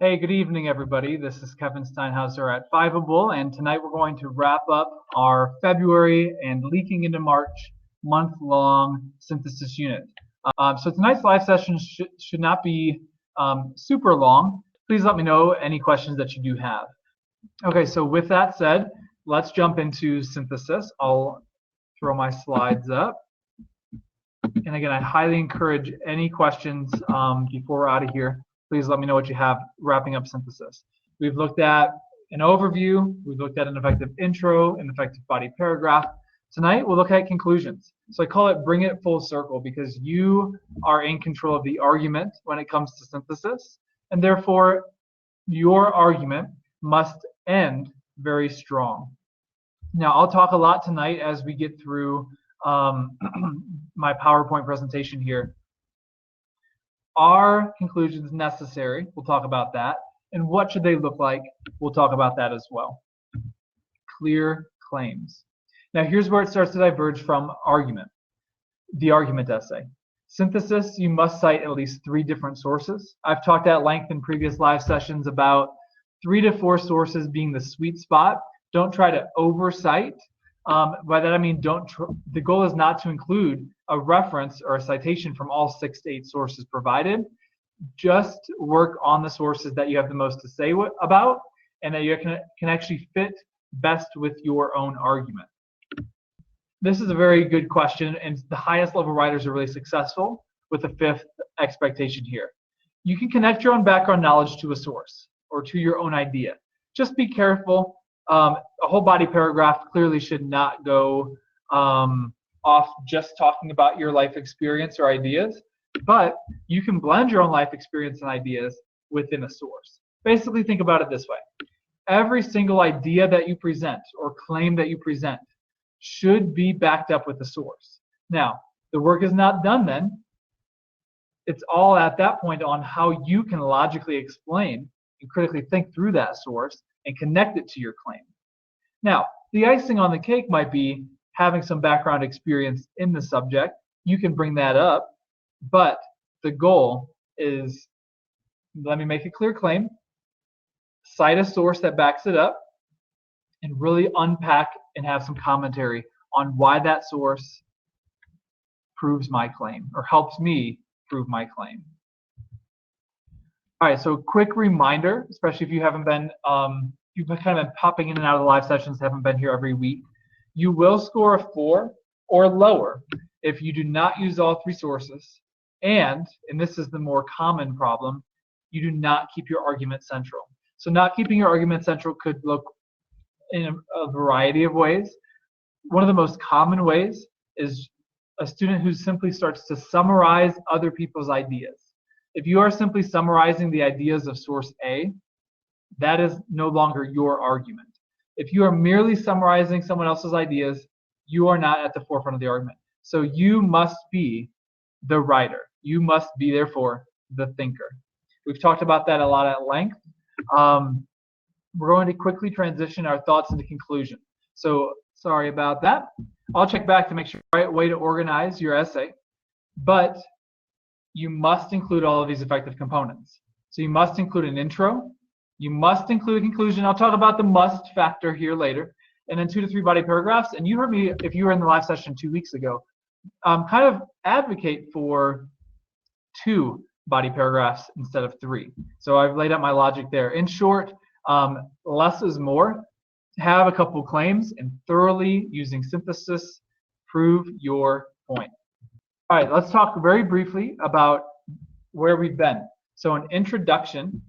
Hey, good evening, everybody. This is Kevin Steinhauser at Fiveable, and tonight we're going to wrap up our February and leaking into March month-long synthesis unit. So tonight's live session should not be super long. Please let me know any questions that you do have. Okay, so with that said, let's jump into synthesis. I'll throw my slides up. And again, I highly encourage any questions before we're out of here. Please let me know what you have wrapping up synthesis. We've looked at an overview, we've looked at an effective intro, an effective body paragraph. Tonight we'll look at conclusions. So I call it bring it full circle because you are in control of the argument when it comes to synthesis, and therefore your argument must end very strong. Now I'll talk a lot tonight as we get through my PowerPoint presentation here. Are conclusions necessary? We'll talk about that. And what should they look like? We'll talk about that as well. Clear claims. Now here's where it starts to diverge from argument, the argument essay. Synthesis, you must cite at least 3 different sources. I've talked at length in previous live sessions about 3 to 4 sources being the sweet spot. Don't try to oversight. By that I mean the goal is not to include a reference or a citation from all 6 to 8 sources provided. Just work on the sources that you have the most to say about and that you can actually fit best with your own argument. This is a very good question, and the highest level writers are really successful with the 5th expectation here. You can connect your own background knowledge to a source or to your own idea. Just be careful. A whole body paragraph clearly should not go off just talking about your life experience or ideas, but you can blend your own life experience and ideas within a source. Basically, think about it this way. Every single idea that you present or claim that you present should be backed up with a source. Now, the work is not done then. It's all at that point on how you can logically explain and critically think through that source and connect it to your claim. Now, the icing on the cake might be having some background experience in the subject. You can bring that up, but the goal is, let me make a clear claim, cite a source that backs it up, and really unpack and have some commentary on why that source proves my claim or helps me prove my claim. All right, so quick reminder, especially if you haven't been, you've kind of been popping in and out of the live sessions, haven't been here every week. You will score a 4 or lower if you do not use all 3 sources, and this is the more common problem, you do not keep your argument central. So not keeping your argument central could look in a variety of ways. One of the most common ways is a student who simply starts to summarize other people's ideas. If you are simply summarizing the ideas of source A, that is no longer your argument. If you are merely summarizing someone else's ideas, you are not at the forefront of the argument. So you must be the writer. You must be, therefore, the thinker. We've talked about that a lot at length. We're going to quickly transition our thoughts into conclusion. So sorry about that. I'll check back to make sure the right way to organize your essay. But you must include all of these effective components. So you must include an intro. You must include a conclusion. I'll talk about the must factor here later. And then 2 to 3 body paragraphs. And you heard me, if you were in the live session 2 weeks ago, kind of advocate for 2 body paragraphs instead of 3. So I've laid out my logic there. In short, less is more. Have a couple claims and thoroughly, using synthesis, prove your point. All right, let's talk very briefly about where we've been. So an introduction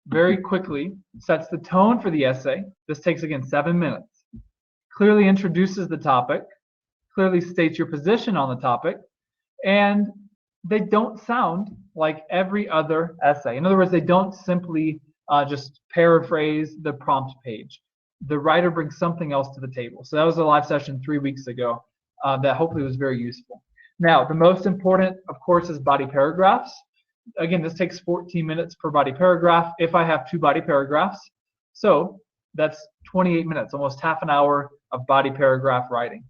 very quickly sets the tone for the essay. This takes, again, 7 minutes. Clearly introduces the topic, clearly states your position on the topic, and they don't sound like every other essay. In other words, they don't simply just paraphrase the prompt page. The writer brings something else to the table. So that was a live session 3 weeks ago that hopefully was very useful. Now, the most important, of course, is body paragraphs. Again, this takes 14 minutes per body paragraph if I have 2 body paragraphs. So that's 28 minutes, almost half an hour of body paragraph writing.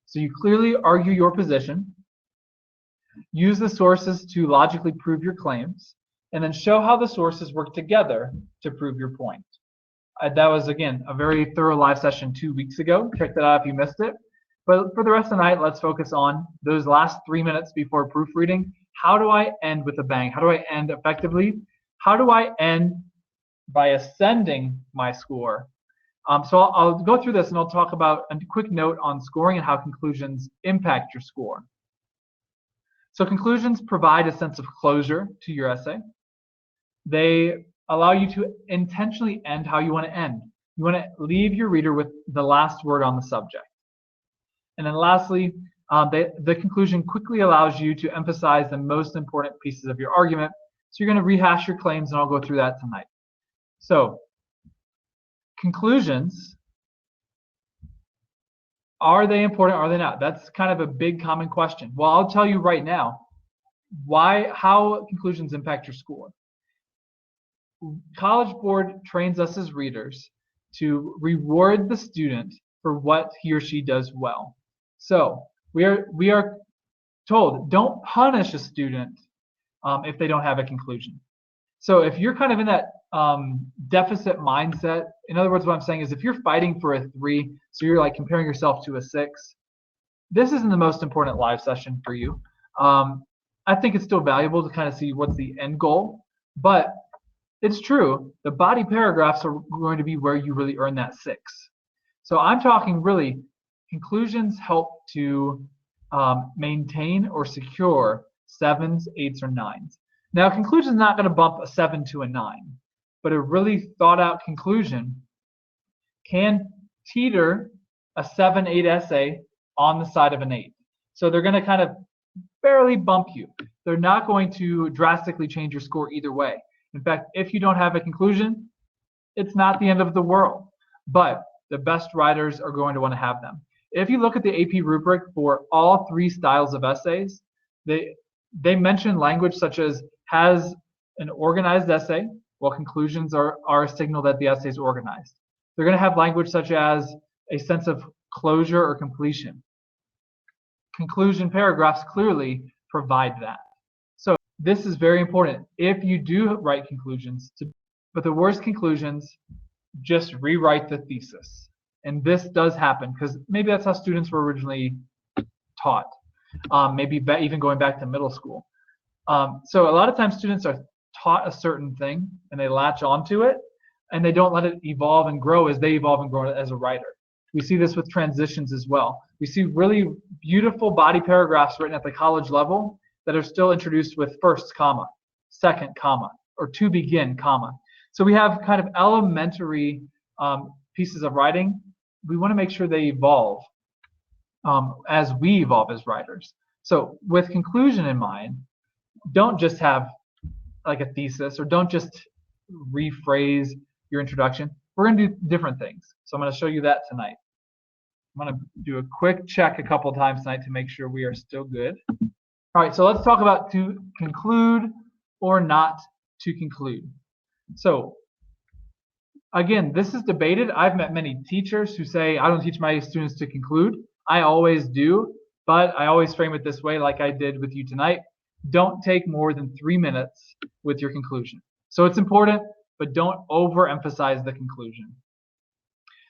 So you clearly argue your position, use the sources to logically prove your claims, and then show how the sources work together to prove your point. That was, again, a very thorough live session 2 weeks ago. Check that out if you missed it. But for the rest of the night, let's focus on those last 3 minutes before proofreading. How do I end with a bang? How do I end effectively? How do I end by ascending my score? So I'll go through this and I'll talk about a quick note on scoring and how conclusions impact your score. So conclusions provide a sense of closure to your essay. They allow you to intentionally end how you want to end. You want to leave your reader with the last word on the subject. And then lastly, the conclusion quickly allows you to emphasize the most important pieces of your argument. So you're going to rehash your claims, and I'll go through that tonight. So conclusions, are they important or are they not? That's kind of a big common question. Well, I'll tell you right now how conclusions impact your score. College Board trains us as readers to reward the student for what he or she does well. So we are told, don't punish a student if they don't have a conclusion. So if you're kind of in that deficit mindset, in other words, what I'm saying is if you're fighting for a 3, so you're like comparing yourself to a 6, this isn't the most important live session for you. I think it's still valuable to kind of see what's the end goal, but it's true, the body paragraphs are going to be where you really earn that 6. So I'm talking really, conclusions help to maintain or secure 7s, 8s, or 9s. Now, a conclusion is not going to bump a 7 to a 9, but a really thought out conclusion can teeter a 7, 8 essay on the side of an 8. So they're going to kind of barely bump you. They're not going to drastically change your score either way. In fact, if you don't have a conclusion, it's not the end of the world, but the best writers are going to want to have them. If you look at the AP rubric for all 3 styles of essays, they mention language such as has an organized essay, while conclusions are a signal that the essay is organized. They're going to have language such as a sense of closure or completion. Conclusion paragraphs clearly provide that. So this is very important. If you do write conclusions, but the worst conclusions, just rewrite the thesis. And this does happen because maybe that's how students were originally taught. Maybe even going back to middle school. So a lot of times students are taught a certain thing and they latch onto it and they don't let it evolve and grow as they evolve and grow as a writer. We see this with transitions as well. We see really beautiful body paragraphs written at the college level that are still introduced with first comma, second comma, or to begin comma. So we have kind of elementary pieces of writing. We want to make sure they evolve as we evolve as writers. So with conclusion in mind, don't just have like a thesis or don't just rephrase your introduction. We're going to do different things. So I'm going to show you that tonight. I'm going to do a quick check a couple of times tonight to make sure we are still good. All right, so let's talk about to conclude or not to conclude. So again, this is debated. I've met many teachers who say, I don't teach my students to conclude. I always do, but I always frame it this way like I did with you tonight. Don't take more than 3 minutes with your conclusion. So it's important, but don't overemphasize the conclusion.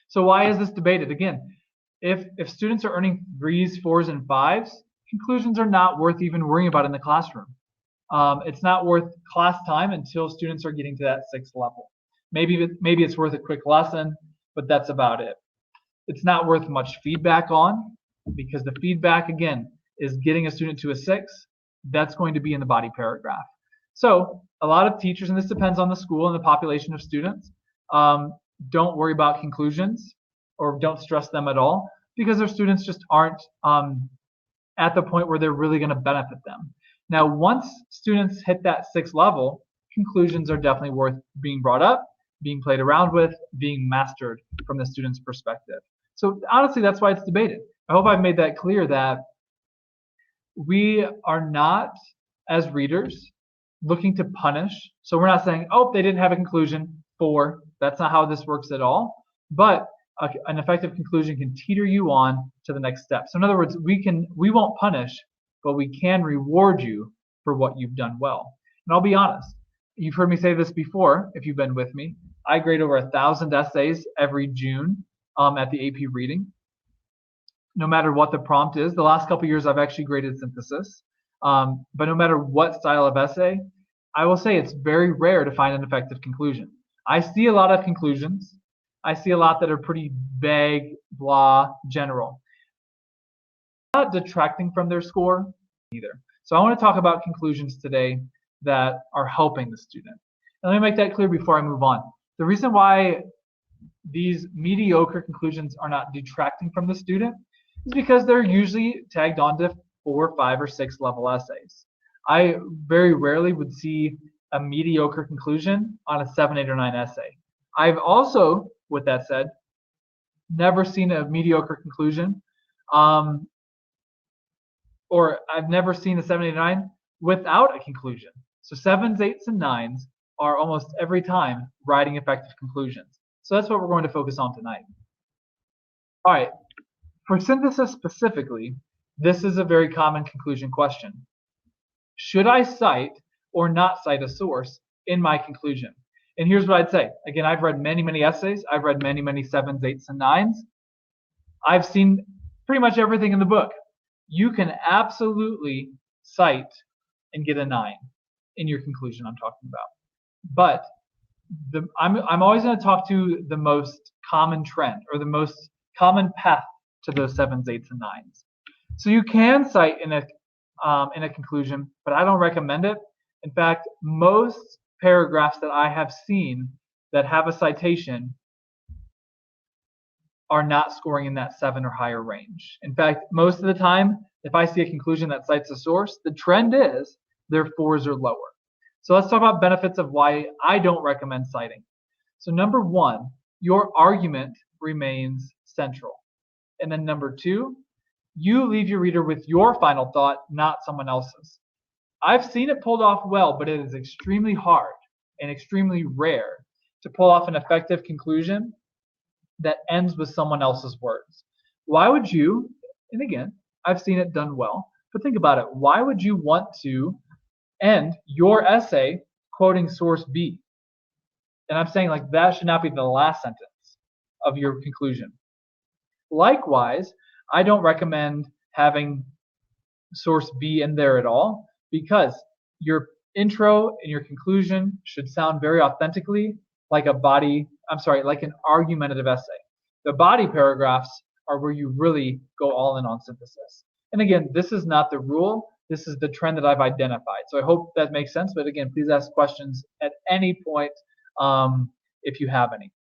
So why is this debated? Again, if students are earning 3s, 4s, and 5s, conclusions are not worth even worrying about in the classroom. It's not worth class time until students are getting to that 6th level. Maybe it's worth a quick lesson, but that's about it. It's not worth much feedback on because the feedback, again, is getting a student to a 6. That's going to be in the body paragraph. So a lot of teachers, and this depends on the school and the population of students, don't worry about conclusions or don't stress them at all because their students just aren't at the point where they're really going to benefit them. Now, once students hit that 6th level, conclusions are definitely worth being brought up, being played around with, being mastered from the student's perspective. So honestly, that's why it's debated. I hope I've made that clear that we are not, as readers, looking to punish. So we're not saying, oh, they didn't have a conclusion, 4. That's not how this works at all. But an effective conclusion can teeter you on to the next step. So in other words, we won't punish, but we can reward you for what you've done well. And I'll be honest, You've heard me say this before, if you've been with me. I grade over 1,000 essays every June at the AP Reading. No matter what the prompt is, the last couple of years I've actually graded synthesis. But no matter what style of essay, I will say it's very rare to find an effective conclusion. I see a lot of conclusions. I see a lot that are pretty vague, blah, general. Not detracting from their score either. So I want to talk about conclusions today that are helping the student. And let me make that clear before I move on. The reason why these mediocre conclusions are not detracting from the student is because they're usually tagged onto 4, 5, or 6 level essays. I very rarely would see a mediocre conclusion on a 7, 8, or 9 essay. I've also, with that said, never seen a mediocre conclusion, or I've never seen a 7, 8, 9 without a conclusion. So 7s, 8s, and 9s are almost every time writing effective conclusions. So that's what we're going to focus on tonight. All right, for synthesis specifically, this is a very common conclusion question. Should I cite or not cite a source in my conclusion? And here's what I'd say. Again, I've read many, many essays. I've read many, many 7s, 8s, and 9s. I've seen pretty much everything in the book. You can absolutely cite and get a 9 in your conclusion I'm talking about. But I'm always going to talk to the most common trend or the most common path to those 7s, 8s, and 9s. So you can cite in a conclusion, but I don't recommend it. In fact, most paragraphs that I have seen that have a citation are not scoring in that 7 or higher range. In fact, most of the time, if I see a conclusion that cites a source, the trend is their 4s or lower. So let's talk about benefits of why I don't recommend citing. So number 1, your argument remains central. And then number 2, you leave your reader with your final thought, not someone else's. I've seen it pulled off well, but it is extremely hard and extremely rare to pull off an effective conclusion that ends with someone else's words. Why would you, and again, I've seen it done well, but think about it. Why would you want to end your essay quoting source B? And I'm saying like that should not be the last sentence of your conclusion. Likewise, I don't recommend having source B in there at all because your intro and your conclusion should sound very authentically like like an argumentative essay. The body paragraphs are where you really go all in on synthesis. And again, this is not the rule. This is the trend that I've identified. So I hope that makes sense. But again, please ask questions at any point if you have any.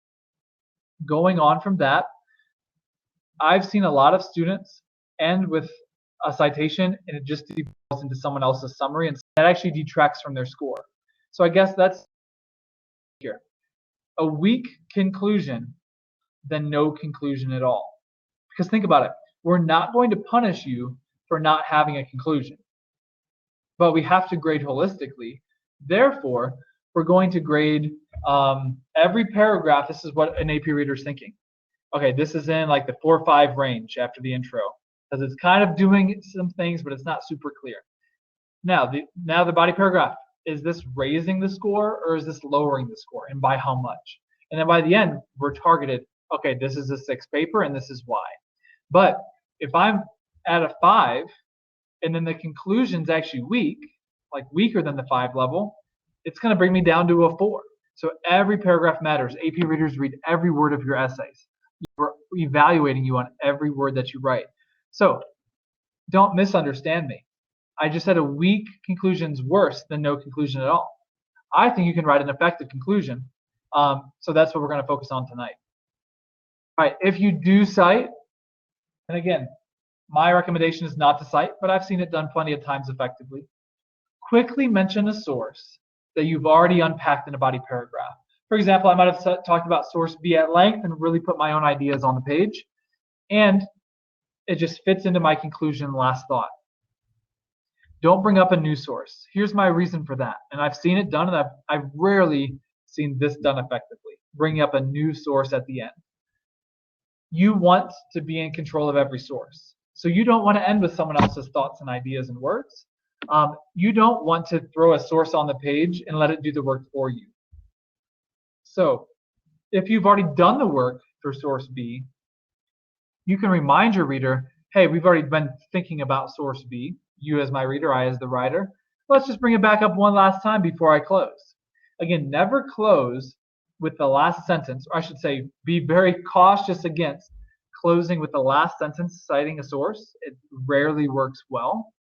Going on from that, I've seen a lot of students end with a citation and it just devolves into someone else's summary, and that actually detracts from their score. So I guess that's here. A weak conclusion than no conclusion at all. Because think about it. We're not going to punish you for not having a conclusion, but we have to grade holistically. Therefore, we're going to grade every paragraph. This is what an AP reader is thinking. Okay, this is in like the 4 or 5 range after the intro, because it's kind of doing some things, but it's not super clear. Now the body paragraph, is this raising the score or is this lowering the score, and by how much? And then by the end, we're targeted, okay, this is a 6 paper and this is why. But if I'm at a 5 and then the conclusion's actually weak, like weaker than the 5 level, it's going to bring me down to a 4. So every paragraph matters. AP readers read every word of your essays. We're evaluating you on every word that you write. So don't misunderstand me. I just said a weak conclusion is worse than no conclusion at all. I think you can write an effective conclusion. So that's what we're going to focus on tonight. All right, if you do cite, and again, my recommendation is not to cite, but I've seen it done plenty of times effectively. Quickly mention a source that you've already unpacked in a body paragraph. For example, I might have talked about source B at length and really put my own ideas on the page, and it just fits into my conclusion last thought. Don't bring up a new source. Here's my reason for that, and I've seen it done, and I've rarely seen this done effectively, bringing up a new source at the end. You want to be in control of every source. So you don't want to end with someone else's thoughts and ideas and words. You don't want to throw a source on the page and let it do the work for you. So if you've already done the work for source B, you can remind your reader, hey, we've already been thinking about source B, you as my reader, I as the writer. Let's just bring it back up one last time before I close. Again, never close with the last sentence, or I should say, be very cautious against closing with the last sentence citing a source. It rarely works well.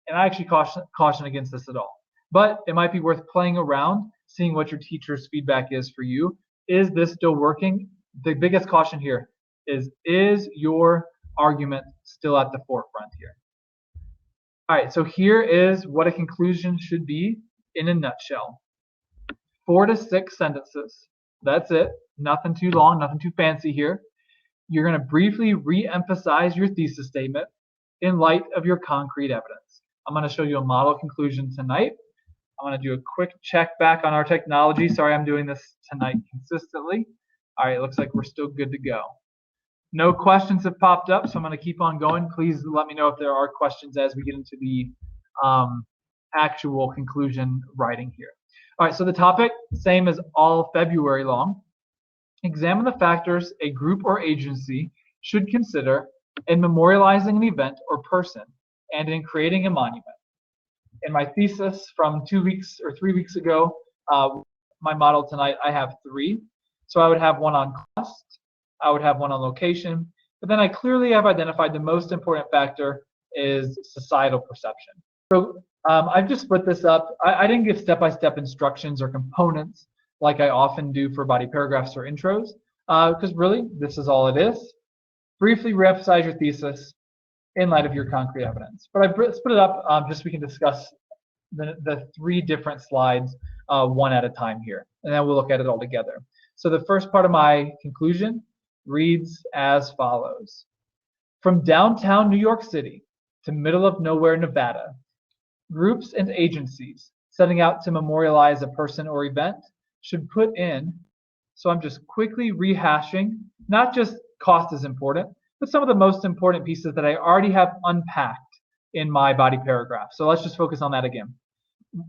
And I actually caution against this at all. But it might be worth playing around, seeing what your teacher's feedback is for you. Is this still working? The biggest caution here is your argument still at the forefront here? All right, so here is what a conclusion should be in a nutshell. 4 to 6 sentences. That's it. Nothing too long, nothing too fancy here. You're going to briefly re-emphasize your thesis statement in light of your concrete evidence. I'm going to show you a model conclusion tonight. I'm going to do a quick check back on our technology. Sorry, I'm doing this tonight consistently. All right, looks like we're still good to go. No questions have popped up, so I'm going to keep on going. Please let me know if there are questions as we get into the actual conclusion writing here. All right, so the topic, same as all February long. Examine the factors a group or agency should consider in memorializing an event or person and in creating a monument. In my thesis from 2 weeks or 3 weeks ago, my model tonight, I have 3. So I would have one on cost, I would have one on location, but then I clearly have identified the most important factor is societal perception. So I've just split this up. I didn't give step-by-step instructions or components like I often do for body paragraphs or intros, because really this is all it is. Briefly re-emphasize your thesis in light of your concrete evidence. But I split it up just so we can discuss the 3 different slides one at a time here, and then we'll look at it all together. So the first part of my conclusion reads as follows. From downtown New York City to middle of nowhere, Nevada, groups and agencies setting out to memorialize a person or event should put in, so I'm just quickly rehashing, not just cost is important, but some of the most important pieces that I already have unpacked in my body paragraph. So let's just focus on that again.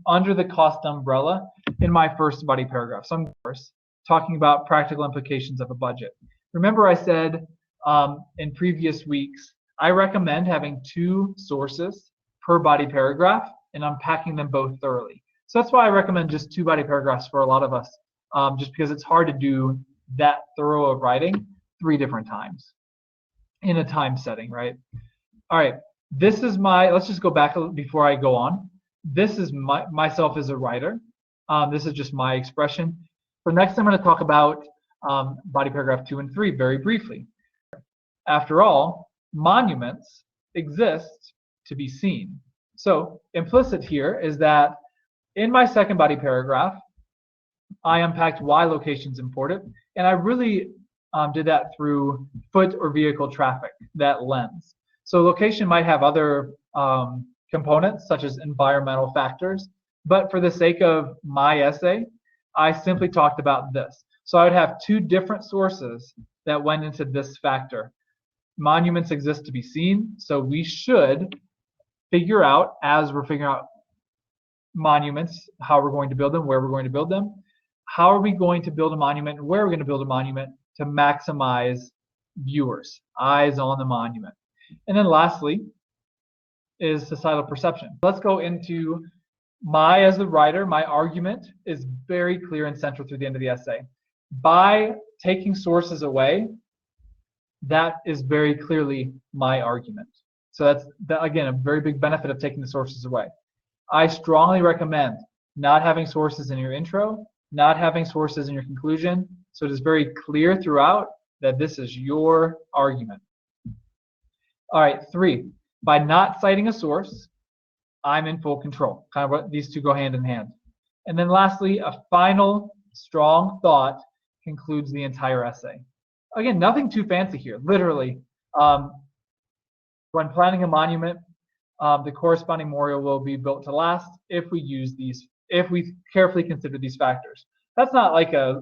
Under the cost umbrella in my first body paragraph. So I'm first talking about practical implications of a budget. Remember I said in previous weeks, I recommend having 2 sources per body paragraph and unpacking them both thoroughly. So that's why I recommend just 2 body paragraphs for a lot of us, just because it's hard to do that thorough of writing 3 different times in a time setting, right? All right, this is my, let's just go back before I go on. This is myself as a writer. This is just my expression. So next I'm going to talk about body paragraph 2 and 3 very briefly. After all, monuments exist to be seen. So implicit here is that in my second body paragraph, I unpacked why location is important, and I really did that through foot or vehicle traffic, that lens. So location might have other components such as environmental factors, but for the sake of my essay, I simply talked about this. So I would have 2 different sources that went into this factor. Monuments exist to be seen, so we should figure out, as we're figuring out monuments, how we're going to build them, where we're going to build them, how are we going to build a monument, and where we're going to build a monument to maximize viewers, eyes on the monument. And then lastly is societal perception. Let's go into as the writer, my argument is very clear and central through the end of the essay. By taking sources away, that is very clearly my argument. So that's, again, a very big benefit of taking the sources away. I strongly recommend not having sources in your intro, not having sources in your conclusion, so it is very clear throughout that this is your argument. All right, 3, by not citing a source, I'm in full control. Kind of what these 2 go hand in hand. And then lastly, a final strong thought concludes the entire essay. Again, nothing too fancy here. Literally, when planning a monument, the corresponding memorial will be built to last if we carefully consider these factors. That's not like a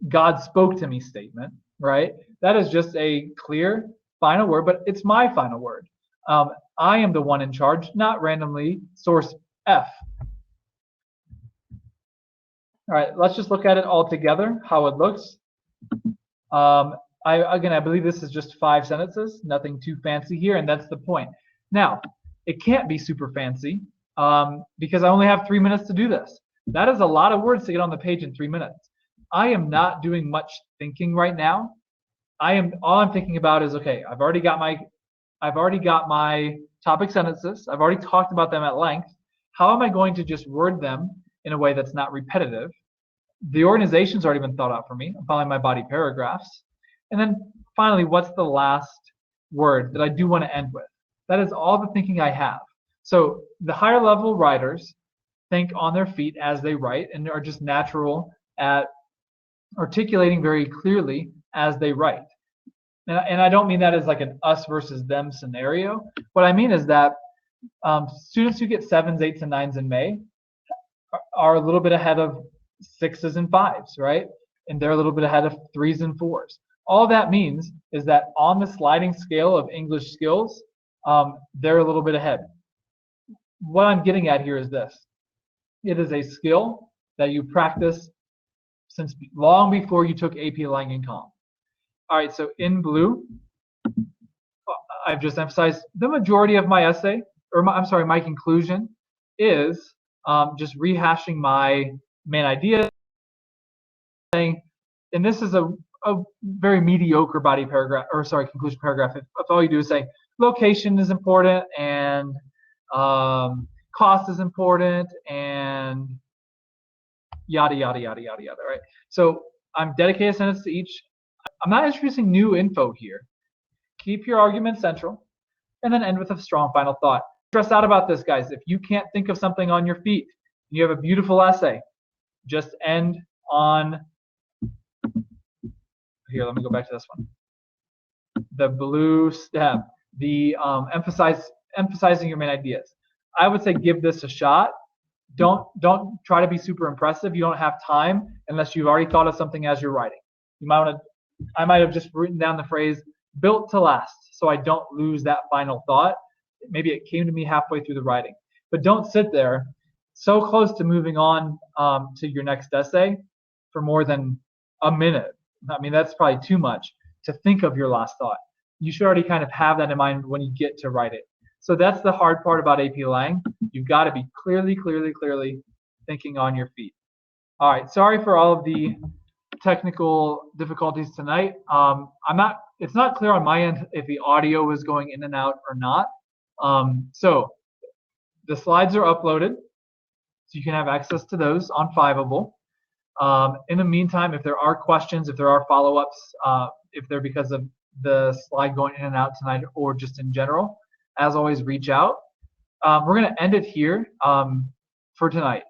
God spoke to me statement, right? That is just a clear final word, but it's my final word. I am the one in charge, not randomly source F. All right, let's just look at it all together, how it looks. I believe this is just 5 sentences, nothing too fancy here, and that's the point. Now, it can't be super fancy because I only have 3 minutes to do this. That is a lot of words to get on the page in 3 minutes. I am not doing much thinking right now. All I'm thinking about is, okay, I've already got my topic sentences. I've already talked about them at length. How am I going to just word them in a way that's not repetitive? The organization's already been thought out for me. I'm following my body paragraphs. And then finally, what's the last word that I do want to end with? That is all the thinking I have. So the higher level writers think on their feet as they write and are just natural at articulating very clearly as they write. And I don't mean that as like an us versus them scenario. What I mean is that students who get 7s, 8s, and 9s in May are a little bit ahead of 6s and 5s, right? And they're a little bit ahead of 3s and 4s. All that means is that on the sliding scale of English skills, they're a little bit ahead. What I'm getting at here is this. It is a skill that you practice since long before you took AP Lang and Comm. All right, so in blue, I've just emphasized the majority of my essay, or my conclusion is just rehashing my main idea. And this is a very mediocre body paragraph, conclusion paragraph. If all you do is say location is important and cost is important and yada, yada, yada, yada, yada, right? So I'm dedicated a sentence to each. I'm not introducing new info here. Keep your argument central and then end with a strong final thought. Stress out about this, guys. If you can't think of something on your feet, you have a beautiful essay, just end on, here, let me go back to this one. The blue stem, the emphasizing your main ideas. I would say give this a shot. Don't try to be super impressive. You don't have time unless you've already thought of something as you're writing. I might have just written down the phrase built to last so I don't lose that final thought. Maybe it came to me halfway through the writing. But don't sit there so close to moving on to your next essay for more than a minute. I mean, that's probably too much to think of your last thought. You should already kind of have that in mind when you get to write it. So that's the hard part about AP Lang. You've got to be clearly thinking on your feet. All right, sorry for all of the technical difficulties tonight. It's not clear on my end if the audio is going in and out or not. So the slides are uploaded, so you can have access to those on Fiveable. In the meantime, if there are questions, if there are follow-ups, if they're because of the slide going in and out tonight or just in general, as always, reach out. We're going to end it here for tonight.